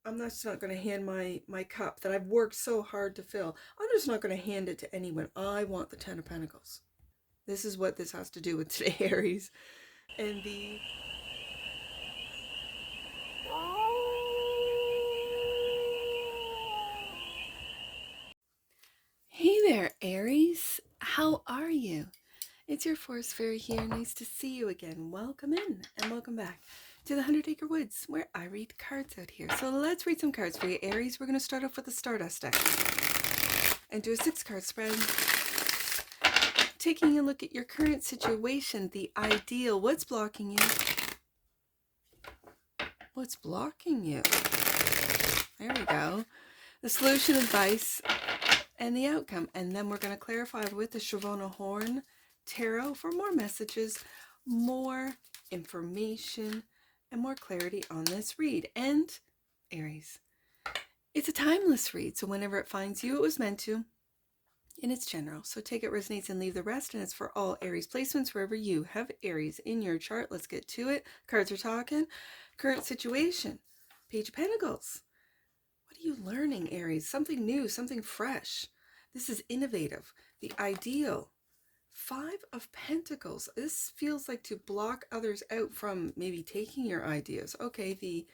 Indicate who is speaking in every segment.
Speaker 1: I'm just not going to hand my cup that I've worked so hard to fill. I'm just not going to hand it to anyone. I want the Ten of Pentacles. This is what this has to do with today, Aries. And the Hey there, Aries. How are you? It's your Forest Fairy here. Nice to see you again. Welcome in and welcome back to the 100 Acre Woods, where I read cards out here. So let's read some cards for you, Aries. We're going to start off with the Stardust deck and do a 6-card spread. Taking a look at your current situation, the ideal. What's blocking you? What's blocking you? There we go. The solution, advice, and the outcome. And then we're going to clarify with the CHERVONO-CHORNE tarot for more messages, more information, and more clarity on this read. And Aries, it's a timeless read, so whenever it finds you, it was meant to, and it's general. So take it, resonates, and leave the rest. And it's for all Aries placements wherever you have Aries in your chart. Let's get to it. Cards are talking. Current situation, Page of Pentacles. What are you learning, Aries? Something new, something fresh. This is innovative. The ideal. 5 of Pentacles. This feels like to block others out from maybe taking your ideas. Okay, the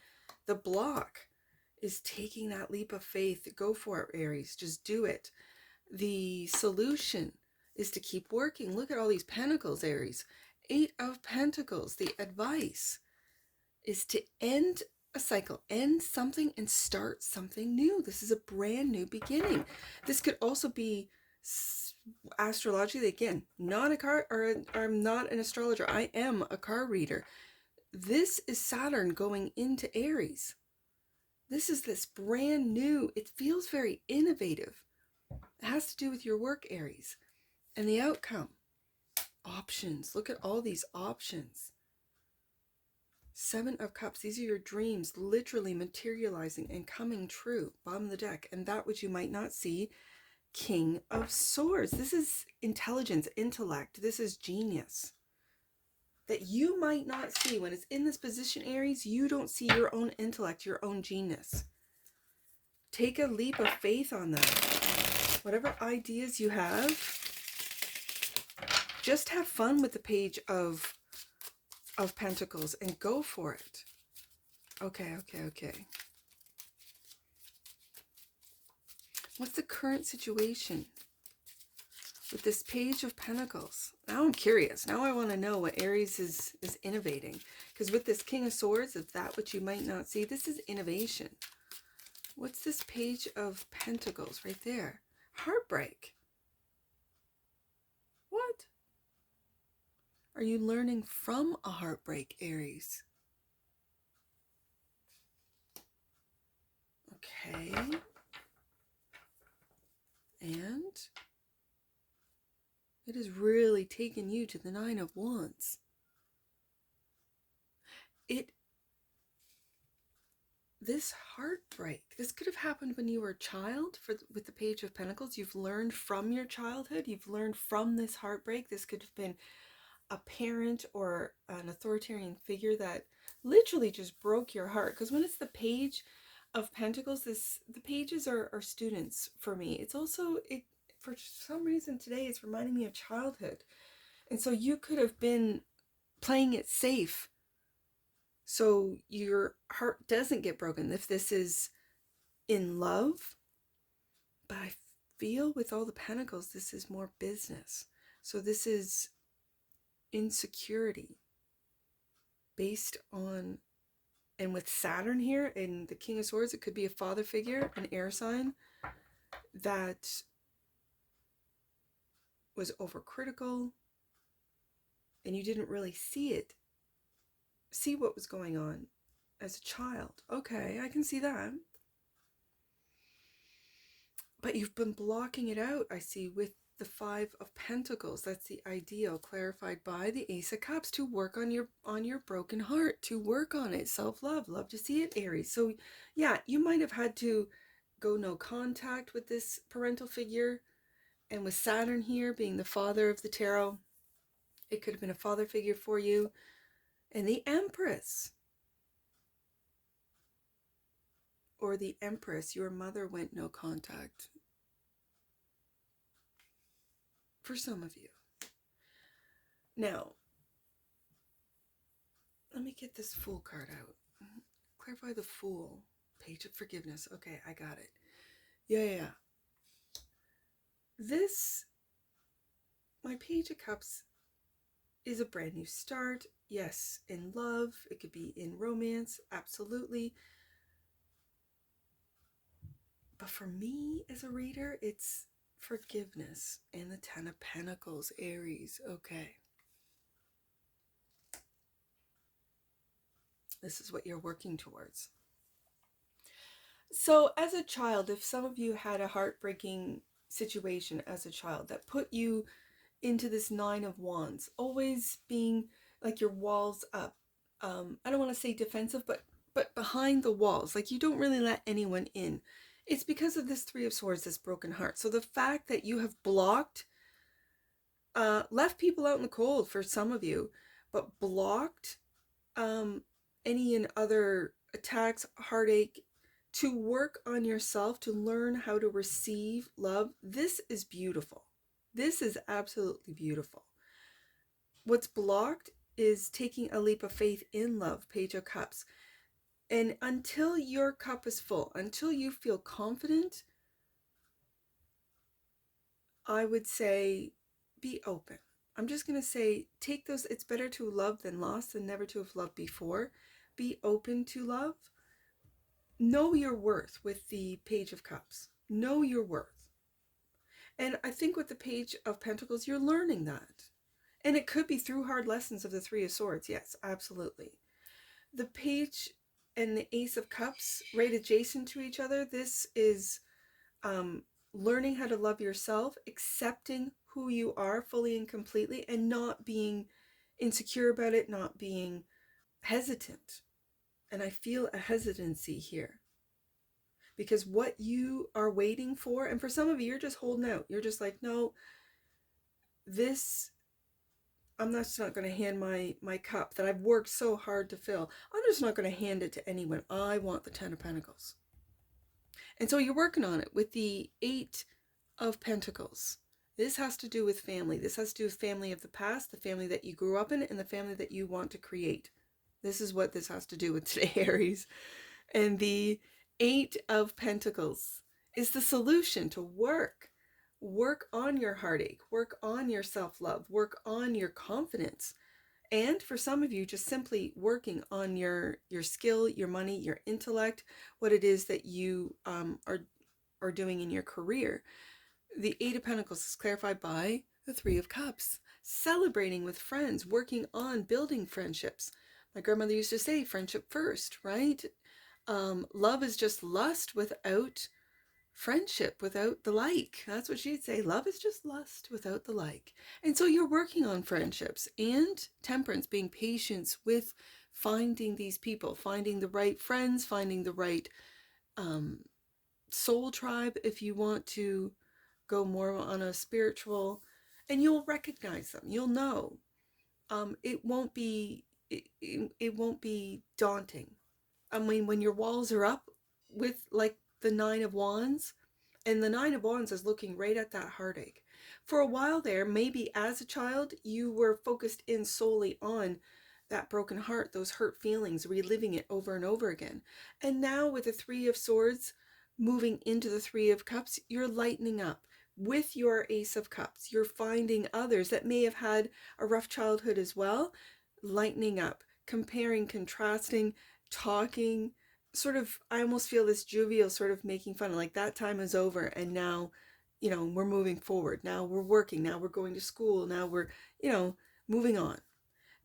Speaker 1: block is taking that leap of faith. Go for it, Aries. Just do it. The solution is to keep working. Look at all these pentacles, Aries. 8 of Pentacles. The advice is to end a cycle, end something and start something new. This is a brand new beginning. This could also be astrologically, again, not a card, or I'm not an astrologer. I am a card reader. This is Saturn going into Aries. This is this brand new. It feels very innovative. It has to do with your work, Aries. And the outcome. Options. Look at all these options. 7 of Cups. These are your dreams literally materializing and coming true. Bottom of the deck. And that which you might not see. King of Swords. This is intelligence, intellect. This is genius. That you might not see. When it's in this position, Aries, you don't see your own intellect, your own genius. Take a leap of faith on that. Whatever ideas you have, just have fun with the Page of Pentacles and go for it. Okay. What's the current situation with this Page of Pentacles? Now I'm curious. Now I want to know what Aries is innovating. Because with this King of Swords, of that which you might not see, this is innovation. What's this Page of Pentacles right there? Heartbreak. What? Are you learning from a heartbreak, Aries? Okay. And it has really taken you to the 9 of Wands. This heartbreak, this could have happened when you were a child. With the Page of Pentacles, you've learned from your childhood. You've learned from this heartbreak. This could have been a parent or an authoritarian figure that literally just broke your heart. Because when it's the Page of Pentacles, the pages are students for me. It's also, for some reason today, it's reminding me of childhood. And so you could have been playing it safe so your heart doesn't get broken if this is in love. But I feel with all the Pentacles, this is more business. So this is insecurity based on, and with Saturn here and the King of Swords, it could be a father figure, an air sign that was overcritical and you didn't really see what was going on as a child. Okay, I can see that. But you've been blocking it out, I see, with the 5 of Pentacles. That's the ideal, clarified by the Ace of Cups, to work on your broken heart, to work on it. Self-love, love to see it, Aries. So yeah, you might have had to go no contact with this parental figure. And with Saturn here being the father of the tarot, it could have been a father figure for you. And the Empress. or the Empress, your mother went no contact. For some of you. Now, let me get this Fool card out. Clarify the Fool. Page of Forgiveness. Okay, I got it. Yeah. This, my Page of Cups, is a brand new start. Yes, in love. It could be in romance. Absolutely. But for me as a reader, it's forgiveness and the Ten of Pentacles, Aries. Okay. This is what you're working towards. So as a child, if some of you had a heartbreaking situation as a child that put you into this Nine of Wands, always being like your walls up. I don't want to say defensive, but behind the walls, like you don't really let anyone in. It's because of this Three of Swords, this broken heart. So the fact that you have blocked, left people out in the cold for some of you, but blocked any and other attacks, heartache, to work on yourself, to learn how to receive love. This is beautiful. This is absolutely beautiful. What's blocked is taking a leap of faith in love, Page of Cups. And until your cup is full, until you feel confident, I would say be open. I'm just going to say, take those. It's better to love than lost than never to have loved before. Be open to love. Know your worth with the Page of Cups. Know your worth. And I think with the Page of Pentacles, you're learning that. And it could be through hard lessons of the Three of Swords. Yes, absolutely. The Page and the Ace of Cups, right adjacent to each other. This is learning how to love yourself, accepting who you are fully and completely, and not being insecure about it, not being hesitant. And I feel a hesitancy here. Because what you are waiting for, and for some of you, you're just holding out. You're just like, no, this, I'm just not going to hand my cup that I've worked so hard to fill. I'm just not going to hand it to anyone. I want the Ten of Pentacles. And so you're working on it with the Eight of Pentacles. This has to do with family. This has to do with family of the past, the family that you grew up in, and the family that you want to create. This is what this has to do with today, Aries. And the Eight of Pentacles is the solution to work. Work on your heartache, work on your self-love, work on your confidence. And for some of you, just simply working on your skill, your money, your intellect, what it is that you are doing in your career. The Eight of Pentacles is clarified by the Three of Cups. Celebrating with friends, working on building friendships. My grandmother used to say, friendship first, right? Love is just lust without friendship, without the like. That's what she'd say. Love is just lust without the like. And so you're working on friendships and temperance, being patient with finding these people, finding the right friends, finding the right soul tribe, if you want to go more on a spiritual, and you'll recognize them. You'll know. It won't be daunting. I mean, when your walls are up with like the Nine of Wands, and the Nine of Wands is looking right at that heartache. For a while there, maybe as a child, you were focused in solely on that broken heart, those hurt feelings, reliving it over and over again. And now with the Three of Swords moving into the Three of Cups, you're lightening up. With your Ace of Cups, you're finding others that may have had a rough childhood as well, lightening up, comparing, contrasting, talking, sort of, I almost feel this jovial sort of making fun, like that time is over and now, we're moving forward. Now we're working. Now we're going to school. Now we're, moving on.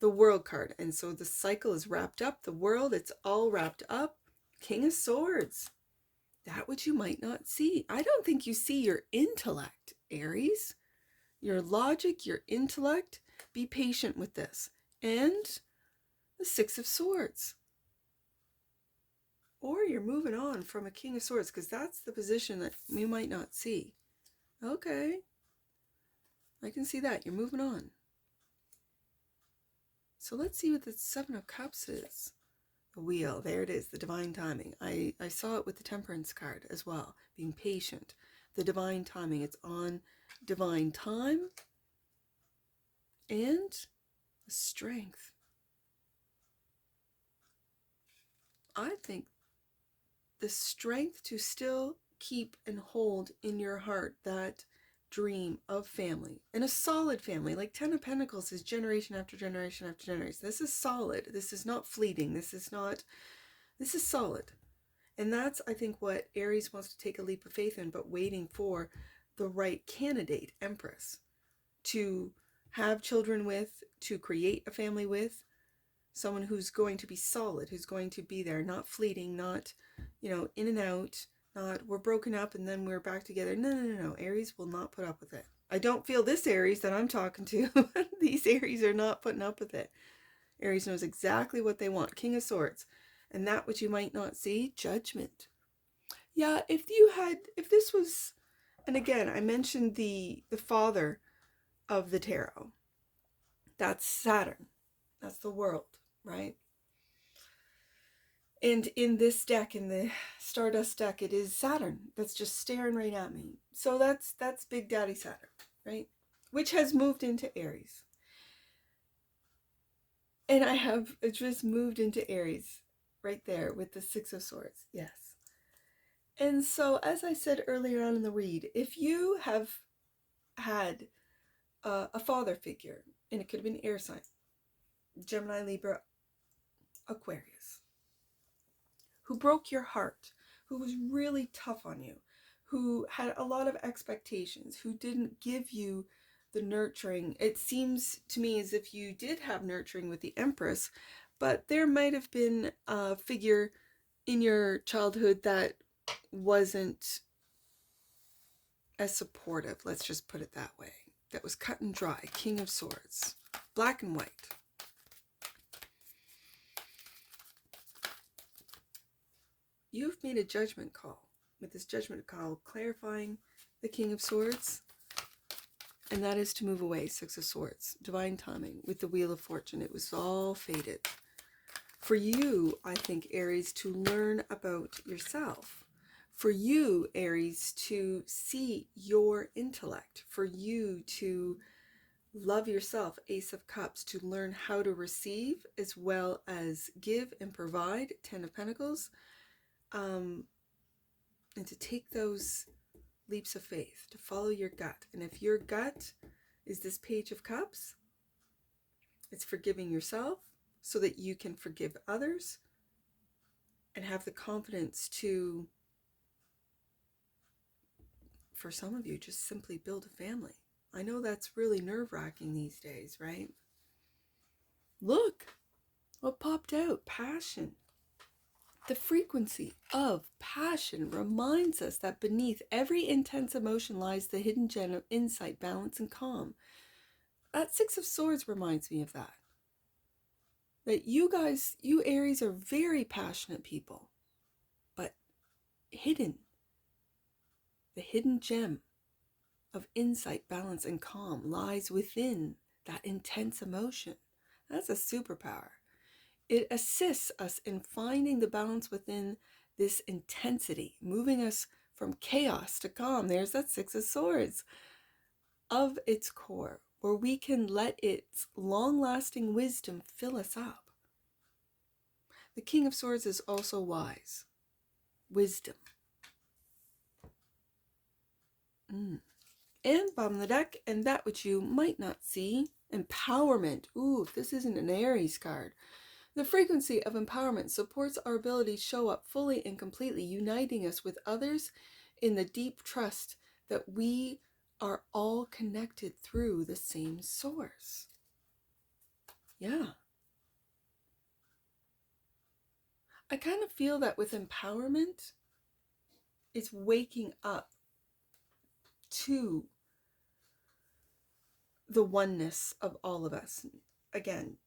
Speaker 1: The World card. And so the cycle is wrapped up. The world, it's all wrapped up. King of Swords. That which you might not see. I don't think you see your intellect, Aries. Your logic, your intellect. Be patient with this. And the Six of Swords. Or you're moving on from a King of Swords, because that's the position that you might not see. Okay. I can see that. You're moving on. So let's see what the Seven of Cups is. The wheel, there it is, the divine timing. I saw it with the temperance card as well, being patient. The divine timing, it's on divine time. And the strength. I think the strength to still keep and hold in your heart that dream of family, and a solid family. Like 10 of Pentacles is generation after generation after generation. This is solid. This is not fleeting. This is solid. And that's, I think, what Aries wants to take a leap of faith in, but waiting for the right candidate, Empress, to have children with, to create a family with, someone who's going to be solid, who's going to be there, not fleeting, not, in and out, not we're broken up and then we're back together. No. Aries will not put up with it. I don't feel this Aries that I'm talking to. These Aries are not putting up with it. Aries knows exactly what they want. King of Swords. And that which you might not see, Judgment. Yeah, if this was, and again, I mentioned the father of the tarot. That's Saturn. That's the world, right? And in this deck, in the Stardust deck, it is Saturn that's just staring right at me. So that's Big Daddy Saturn, right? Which has moved into Aries. And I have just moved into Aries right there with the Six of Swords. Yes. And so, as I said earlier on in the read, if you have had a father figure, and it could have been air sign, Gemini, Libra, Aquarius, who broke your heart, who was really tough on you, who had a lot of expectations, who didn't give you the nurturing. It seems to me as if you did have nurturing with the Empress, but there might have been a figure in your childhood that wasn't as supportive, let's just put it that way, that was cut and dry. King of Swords, black and white. You've made a judgment call with this judgment call clarifying the King of Swords, and that is to move away. Six of Swords, divine timing with the Wheel of Fortune. It was all fated. For you, I think, Aries, to learn about yourself. For you, Aries, to see your intellect. For you to love yourself, Ace of Cups, to learn how to receive as well as give and provide, Ten of Pentacles. And to take those leaps of faith, to follow your gut. And if your gut is this Page of Cups, it's forgiving yourself so that you can forgive others and have the confidence to, for some of you, just simply build a family. I know that's really nerve-wracking these days, right? Look what popped out, passion. The frequency of passion reminds us that beneath every intense emotion lies the hidden gem of insight, balance, and calm. That Six of Swords reminds me of that. That you guys, you Aries, are very passionate people, but hidden. The hidden gem of insight, balance, and calm lies within that intense emotion. That's a superpower. It assists us in finding the balance within this intensity, moving us from chaos to calm. There's that Six of Swords of its core, where we can let its long-lasting wisdom fill us up. The King of Swords is also wise. Wisdom. And bottom of the deck, and that which you might not see, empowerment. Ooh, if this isn't an Aries card. The frequency of empowerment supports our ability to show up fully and completely, uniting us with others in the deep trust that we are all connected through the same source. Yeah. I kind of feel that with empowerment, it's waking up to the oneness of all of us. Again,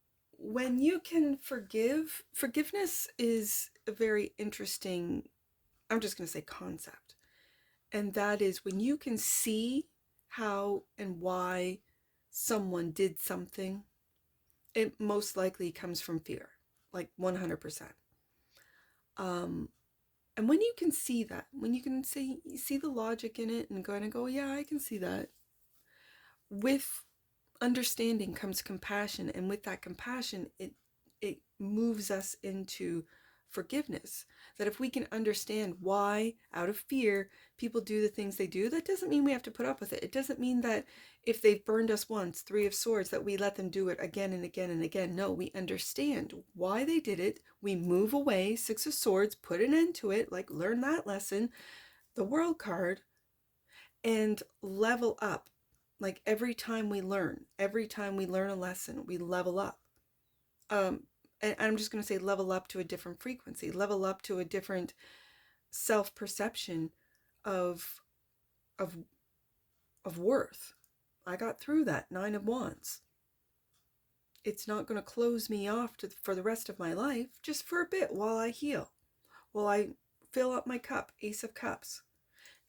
Speaker 1: when you can forgive, forgiveness is a very interesting, I'm just going to say, concept. And that is when you can see how and why someone did something, it most likely comes from fear, like 100%. And when you can see that, when you can see the logic in it and go, yeah, I can see that. With understanding comes compassion, and with that compassion, it moves us into forgiveness. That if we can understand why, out of fear, people do the things they do, that doesn't mean we have to put up with it. It doesn't mean that if they've burned us once, 3 of Swords, that we let them do it again and again and again. No, we understand why they did it. We move away, 6 of Swords, put an end to it, like learn that lesson, the World card, and level up. Like every time we learn a lesson, we level up. And I'm just going to say level up to a different frequency, level up to a different self-perception of worth. I got through that 9 of Wands. It's not going to close me off for the rest of my life, just for a bit while I heal, while I fill up my cup, Ace of Cups,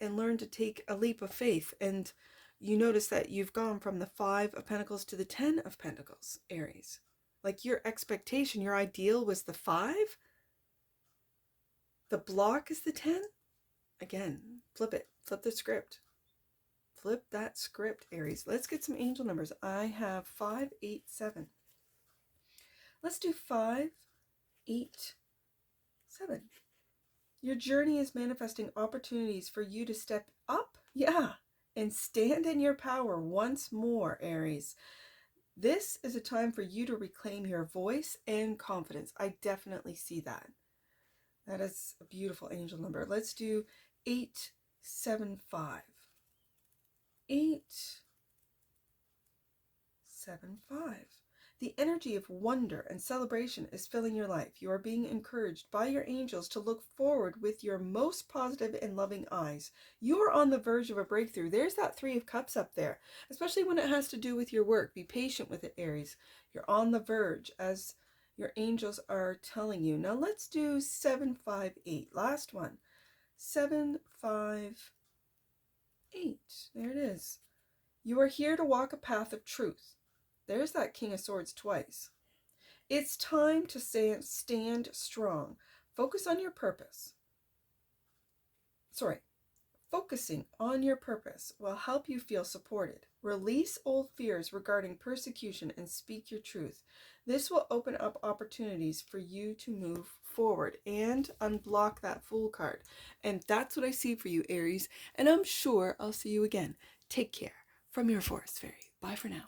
Speaker 1: and learn to take a leap of faith. And you notice that you've gone from the 5 of Pentacles to the 10 of Pentacles, Aries. Like your expectation, your ideal was the 5. The block is the 10. Again, flip it. Flip the script. Flip that script, Aries. Let's get some angel numbers. I have 5, 8, 7. Let's do 5, 8, 7. Your journey is manifesting opportunities for you to step up, and stand in your power once more, Aries. This is a time for you to reclaim your voice and confidence. I definitely see that. That is a beautiful angel number. Let's do 8, 7, 5. 8, 7, 5. The energy of wonder and celebration is filling your life. You are being encouraged by your angels to look forward with your most positive and loving eyes. You are on the verge of a breakthrough. There's that 3 of Cups up there, especially when it has to do with your work. Be patient with it, Aries. You're on the verge, as your angels are telling you. Now let's do 7, 5, 8. Last one. 7, 5, 8. There it is. You are here to walk a path of truth. There's that King of Swords twice. It's time to stand strong. Focus on your purpose. Focusing on your purpose will help you feel supported. Release old fears regarding persecution and speak your truth. This will open up opportunities for you to move forward and unblock that Fool card. And that's what I see for you, Aries. And I'm sure I'll see you again. Take care. From your Forest Fairy. Bye for now.